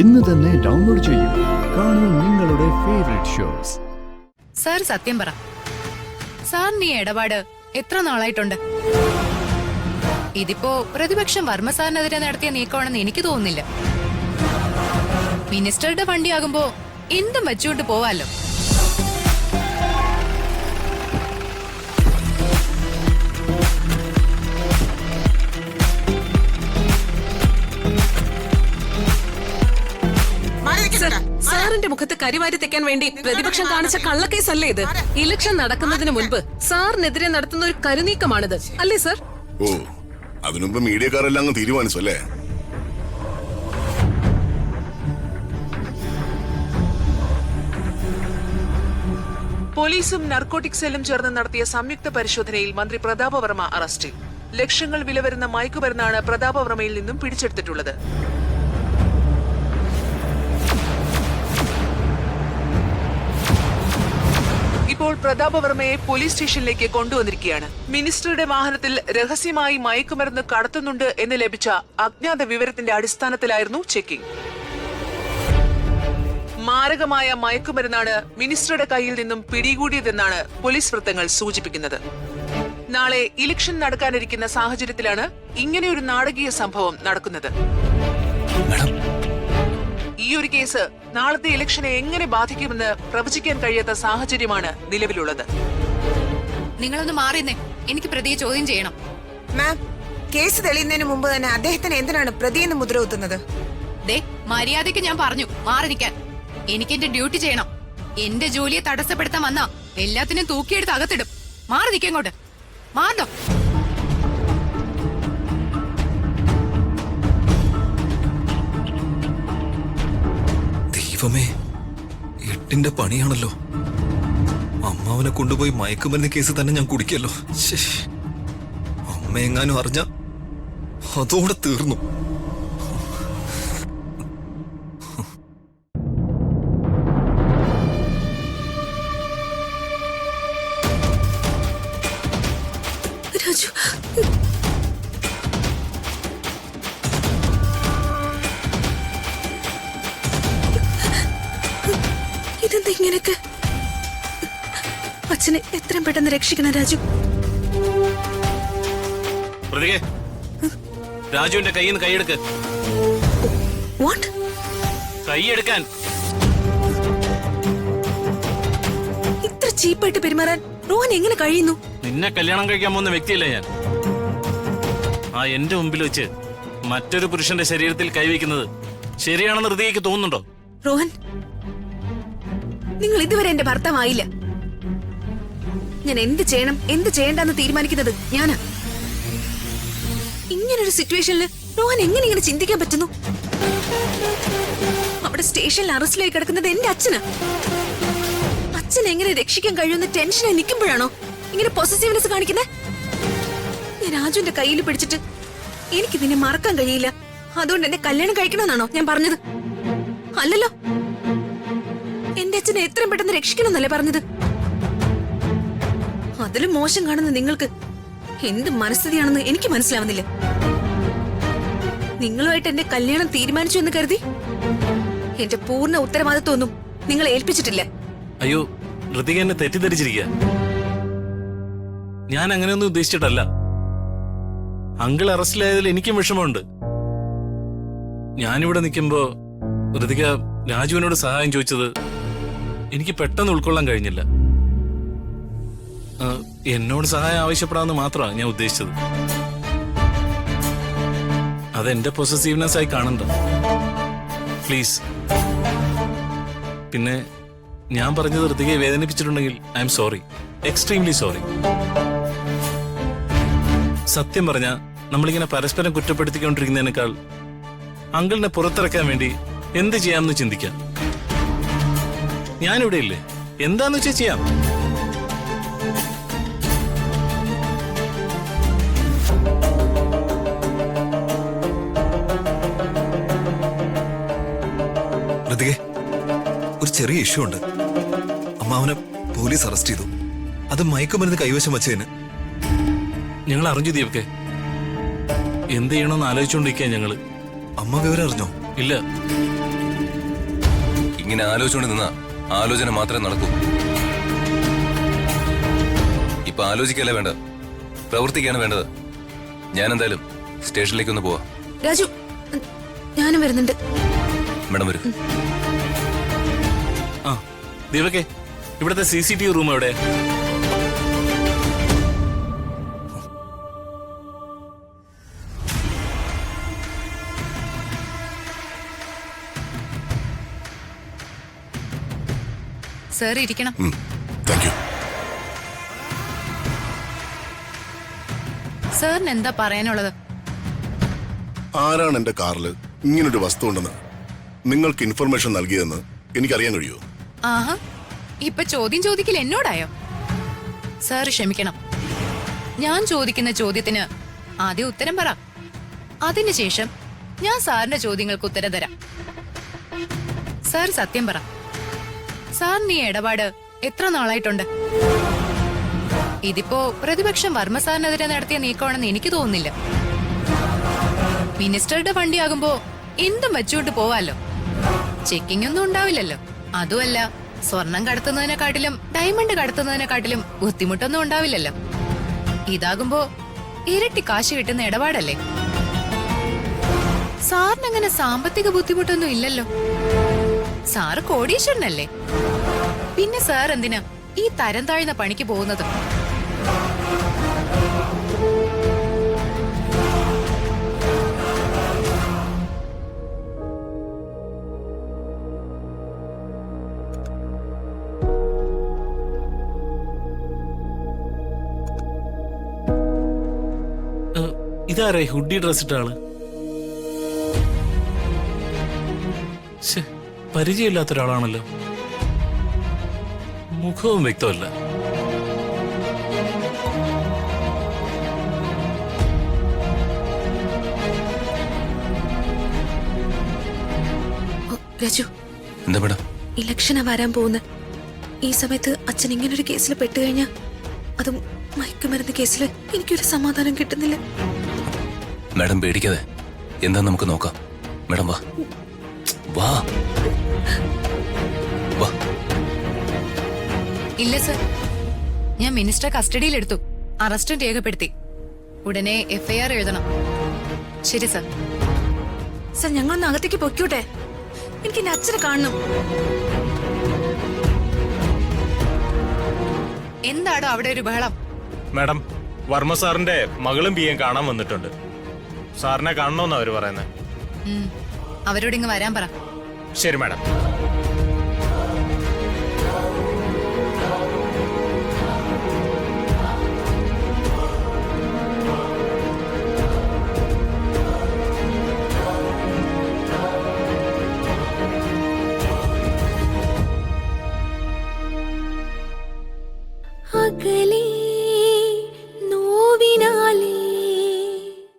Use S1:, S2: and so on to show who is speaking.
S1: ഇന്ന് തന്നെ ഡൗൺലോഡ് ചെയ്യൂ. കാണൂ നിങ്ങളുടെ ഫേവറേറ്റ് ഷോസ്.
S2: സാർ സത്യം പറ, സാറിന് ഈ ഇടപാട് എത്ര നാളായിട്ടുണ്ട്? ഇതിപ്പോ പ്രതിപക്ഷം വർമ്മ സാറിനെതിരെ നടത്തിയ നീക്കമാണെന്ന് എനിക്ക് തോന്നുന്നില്ല. മിനിസ്റ്ററുടെ വണ്ടിയാകുമ്പോ എന്തും വെച്ചുകൊണ്ട് പോവാലോ.
S3: സാറിന്റെ മുഖത്ത് കരിവാരി തെക്കാൻ വേണ്ടി പ്രതിപക്ഷം കാണിച്ച കള്ളക്കേസല്ലേ ഇത്? ഇലക്ഷൻ നടക്കുന്നതിന് മുൻപ് സാറിനെതിരെ നടത്തുന്ന ഒരു കരുനീക്കമാണിത്, അല്ലേ സാർ?
S4: ഓ, അതിനുമ്പ് മീഡിയക്കാരെല്ലാം അങ്ങ് തീരുമാനിച്ചു അല്ലേ?
S5: പോലീസും നർക്കോട്ടിക് സെല്ലും ചേർന്ന് നടത്തിയ സംയുക്ത പരിശോധനയിൽ മന്ത്രി പ്രതാപവർമ്മ അറസ്റ്റിൽ. ലക്ഷങ്ങൾ വില വരുന്ന മയക്കുമരുന്നാണ് പ്രതാപവർമ്മയിൽ നിന്നും പിടിച്ചെടുത്തിട്ടുള്ളത്. ഇപ്പോൾ പ്രതാപവർമ്മയെ പോലീസ് സ്റ്റേഷനിലേക്ക് കൊണ്ടുവന്നിരിക്കുകയാണ്. മിനിസ്റ്ററുടെ വാഹനത്തിൽ രഹസ്യമായി മയക്കുമരുന്ന് കടത്തുന്നുണ്ട് എന്ന് ലഭിച്ച അജ്ഞാത വിവരത്തിന്റെ അടിസ്ഥാനത്തിലായിരുന്നു ചെക്കിംഗ്. മാരകമായ മയക്കുമരുന്നാണ് മിനിസ്റ്ററുടെ കയ്യിൽ നിന്നും പിടികൂടിയതെന്നാണ് പോലീസ് വൃത്തങ്ങൾ സൂചിപ്പിക്കുന്നത്. നാളെ ഇലക്ഷൻ നടക്കാനിരിക്കുന്ന സാഹചര്യത്തിലാണ് ഇങ്ങനെയൊരു നാടകീയ സംഭവം നടക്കുന്നത്. ഈ ഒരു കേസ് നാളത്തെ ഇലക്ഷനെ എങ്ങനെ ബാധിക്കുമെന്ന് പ്രവചിക്കാൻ കഴിയാത്ത സാഹചര്യമാണ് നിലവിലുള്ളത്.
S2: നിങ്ങളൊന്ന് മാറിയെന്നേ, എനിക്ക് പ്രതിയെ ചോദ്യം ചെയ്യണം.
S6: മാം, കേസ് തെളിയുന്നതിന് മുമ്പ് തന്നെ അദ്ദേഹത്തിന് എന്തിനാണ് പ്രതിയെന്ന് മുദ്ര കുത്തുന്നത്?
S2: ദേ, മര്യാദയ്ക്ക് ഞാൻ പറഞ്ഞു മാറി നിൽക്കാൻ. എനിക്ക് എന്റെ ഡ്യൂട്ടി ചെയ്യണം. എന്റെ ജോലിയെ തടസ്സപ്പെടുത്താൻ വന്നാ എല്ലാത്തിനും തൂക്കിയെടുത്ത് അകത്തിടും. മാറി നിൽക്കങ്ങോട്ട്, മാറോ.
S7: ദൈവമേ, എട്ടിന്റെ പണിയാണല്ലോ. അമ്മാവനെ കൊണ്ടുപോയി മയക്കുമരുന്ന് കേസ് തന്നെ ഞാൻ കുടിക്കല്ലോ. അമ്മ എങ്ങാനും അറിഞ്ഞ അതോടെ തീർന്നു.
S3: രാജു, ഇതെന്താ ഇങ്ങനെയൊക്കെ? അച്ഛനെ എത്രയും പെട്ടെന്ന് രക്ഷിക്കണം രാജു.
S8: രാജുവിന്റെ കയ്യിൽ നിന്ന് കൈയെടുക്ക്.
S3: വാട്ട്?
S8: കൈയെടുക്കാൻ.
S3: ഇത്ര ചീപ്പായിട്ട് പെരുമാറാൻ റോഹൻ എങ്ങനെ കഴിയുന്നു?
S8: നിന്നെ കല്യാണം കഴിക്കാൻ പോകുന്ന വ്യക്തിയല്ലേ ഞാൻ. എന്റെ മുമ്പിൽ വെച്ച് മറ്റൊരു പുരുഷന്റെ ശരീരത്തിൽ കൈവയ്ക്കുന്നത് ശരിയാണെന്ന് ഹൃദയക്ക് തോന്നുന്നുണ്ടോ?
S3: റോഹൻ, നിങ്ങൾ ഇതുവരെ എന്റെ ഭർത്താവായില്ല. ഞാൻ എന്ത് ചെയ്യണം എന്ത് ചെയ്യണ്ടെന്ന് തീരുമാനിക്കുന്നത് ഞാനാ. ഇങ്ങനൊരു സിറ്റുവേഷനിൽ റോഹൻ എങ്ങനെ ഇങ്ങനെ ചിന്തിക്കാൻ പറ്റുന്നു? അവിടെ സ്റ്റേഷനിൽ അറസ്റ്റിലായി കിടക്കുന്നത് എന്റെ അച്ഛനാ. അച്ഛനെ എങ്ങനെ രക്ഷിക്കാൻ കഴിയുന്ന ടെൻഷനായി നിൽക്കുമ്പോഴാണോ ഇങ്ങനെ പൊസസീവ്നെസ് കാണിക്കുന്നത്? ഞാൻ രാജുവിന്റെ കയ്യിൽ പിടിച്ചിട്ട് എനിക്ക് നിന്നെ മറക്കാൻ കഴിയില്ല, അതുകൊണ്ട് എന്നെ കല്യാണം കഴിക്കണമെന്നാണോ ഞാൻ പറഞ്ഞത്? അല്ലല്ലോ, എന്റെ അച്ഛനെ എത്രയും പെട്ടെന്ന് രക്ഷിക്കണമെന്നല്ലേ പറഞ്ഞത്? അതിലും മോശം കാണുന്ന നിങ്ങൾക്ക് എന്ത് മനസ്ഥിതിയാണെന്ന് എനിക്ക് മനസ്സിലാവുന്നില്ല. നിങ്ങളുമായിട്ട് എന്റെ കല്യാണം തീരുമാനിച്ചു എന്ന് കരുതി എന്റെ പൂർണ്ണ ഉത്തരവാദിത്വമൊന്നും നിങ്ങളെ ഏൽപ്പിച്ചിട്ടില്ല.
S8: അയ്യോ, ഋതിക എന്നെ തെറ്റിദ്ധരിച്ചിരിക്കുക. ഞാൻ അങ്ങനെയൊന്നും ഉദ്ദേശിച്ചിട്ടല്ല. അങ്കിൾ അറസ്റ്റിലായതിൽ എനിക്കും വിഷമമുണ്ട്. ഞാനിവിടെ നിൽക്കുമ്പോ ഋതിക രാജുവിനോട് സഹായം ചോദിച്ചത് എനിക്ക് പെട്ടെന്ന് ഉൾക്കൊള്ളാൻ കഴിഞ്ഞില്ല. എന്നോട് സഹായം ആവശ്യപ്പെടാമെന്ന് മാത്രമാണ് ഞാൻ ഉദ്ദേശിച്ചത്. അതെന്റെ പൊസസീവ്നെസ് ആയി കാണണ്ട പ്ലീസ്. പിന്നെ ഞാൻ പറഞ്ഞത് ഋതികയെ വേദനിപ്പിച്ചിട്ടുണ്ടെങ്കിൽ I am sorry, extremely sorry. സത്യം പറഞ്ഞ നമ്മളിങ്ങനെ പരസ്പരം കുറ്റപ്പെടുത്തിക്കൊണ്ടിരിക്കുന്നതിനേക്കാൾ അങ്കിളിനെ പുറത്തിറക്കാൻ വേണ്ടി എന്ത് ചെയ്യാമെന്ന് ചിന്തിക്കാം. ഞാനിവിടെ ഇല്ലേ, എന്താന്ന് വെച്ചാൽ ചെയ്യാം.
S7: ഒരു ചെറിയ ഇഷ്യൂ ഉണ്ട്. അമ്മാവനെ പോലീസ് അറസ്റ്റ് ചെയ്തു. അത് മയക്കുമരുന്ന് കൈവശം വച്ചതിന്.
S8: ഞങ്ങൾ അറിഞ്ഞു ദീപക്കെ. എന്ത് ചെയ്യണമെന്ന് ആലോചിച്ചുകൊണ്ടിരിക്കുക ഞങ്ങള്.
S7: അമ്മ വിവരം അറിഞ്ഞോ?
S8: ഇല്ല.
S7: ഇങ്ങനെ ആലോചിച്ചുകൊണ്ട് നിന്നാ ആലോചന മാത്രമേ നടക്കൂ. ഇപ്പൊ ആലോചിക്കല്ലേ വേണ്ടത്, പ്രവർത്തിക്കാണ് വേണ്ടത്. ഞാൻ എന്തായാലും സ്റ്റേഷനിലേക്ക് ഒന്ന് പോവാ.
S3: രാജു, ഞാനും വരുന്നുണ്ട്.
S7: മേഡം വരൂ.
S8: ആ ദീപകെ, ഇവിടുത്തെ CCTV റൂം എവിടെ?
S2: സാർ ഇരിക്കണം.
S4: Thank you.
S2: സാറിന് എന്താ പറയാനുള്ളത്?
S4: ആരാണ് എന്റെ കാറിൽ ഇങ്ങനൊരു വസ്തു ഉണ്ടെന്ന് നിങ്ങൾക്ക് ഇൻഫർമേഷൻ നൽകിയതെന്ന് എനിക്കറിയാൻ കഴിയുമോ?
S2: ആഹാ, ഇപ്പൊ ചോദ്യം ചോദിക്കൽ എന്നോടായോ? സാർ ക്ഷമിക്കണം. ഞാൻ ചോദിക്കുന്ന ചോദ്യത്തിന് ആദ്യം ഉത്തരം പറ. അതിനുശേഷം ഞാൻ സാറിന്റെ ചോദ്യങ്ങൾക്ക് ഉത്തരം തരാം. സാർ സത്യം പറ. സാറിന് ഈ ഇടപാട് എത്ര നാളായിട്ടുണ്ട്? ഇതിപ്പോ പ്രതിപക്ഷം വർമ്മ സാറിനെതിരെ നടത്തിയ നീക്കമാണെന്ന് എനിക്ക് തോന്നുന്നില്ല. മിനിസ്റ്ററുടെ വണ്ടിയാകുമ്പോ എന്തും വെച്ചുകൊണ്ട് പോവാലോ, ചെക്കിംഗ് ഒന്നും ഉണ്ടാവില്ലല്ലോ. അതുമല്ല, സ്വർണം കടത്തുന്നതിനെക്കാട്ടിലും ഡയമണ്ട് കടത്തുന്നതിനെക്കാട്ടിലും ബുദ്ധിമുട്ടൊന്നും ഉണ്ടാവില്ലല്ലോ. ഇതാകുമ്പോ ഇരട്ടി കാശ് കിട്ടുന്ന ഇടപാടല്ലേ. സാറിനങ്ങനെ സാമ്പത്തിക ബുദ്ധിമുട്ടൊന്നും ഇല്ലല്ലോ. സാറ് കോടീശ്വരനല്ലേ. പിന്നെ സാർ എന്തിനാ ഈ തരം താഴ്ന്ന പണിക്ക് പോകുന്നത്?
S8: ഇതാരേ ഹുഡി ഡ്രസ് ഇട്ട ആള്? പരിചയമില്ലാത്ത ഒരാളാണല്ലോ. മുഖവും വ്യക്തമല്ല.
S3: രാജു,
S7: എന്താ മേഡം?
S3: ഇലക്ഷനാ വരാൻ പോകുന്ന ഈ സമയത്ത് അച്ഛൻ ഇങ്ങനൊരു കേസിൽ പെട്ടുകഴിഞ്ഞാ, അതും മയക്കുമരുന്ന് കേസിൽ, എനിക്കൊരു സമാധാനം കിട്ടുന്നില്ല.
S7: മേഡം പേടിക്കാതെ, എന്താ നമുക്ക് നോക്കാം. മേഡം വാ വാ വാ.
S2: ഇല്ല സർ, ഞാൻ മിനിസ്റ്റർ കസ്റ്റഡിയിലെടുത്തു. അറസ്റ്റും രേഖപ്പെടുത്തി. ഉടനെ FIR എഴുതണം. ശരി സർ.
S3: സർ, ഞങ്ങളൊന്ന് അകത്തേക്ക് പൊയ്ക്കോട്ടെ. എനിക്ക് എന്റെ അച്ഛനെ കാണണം.
S2: എന്താടോ അവിടെ ഒരു ബഹളം?
S9: മാഡം, വർമ്മ സാറിന്റെ മകളും പിയും കാണാൻ വന്നിട്ടുണ്ട്. സാറിനെ കാണണമെന്നാ അവര് പറയുന്നത്.
S2: അവരോട് ഇങ്ങ് വരാൻ പറ.
S9: ശരി മാഡം.
S3: അകലെ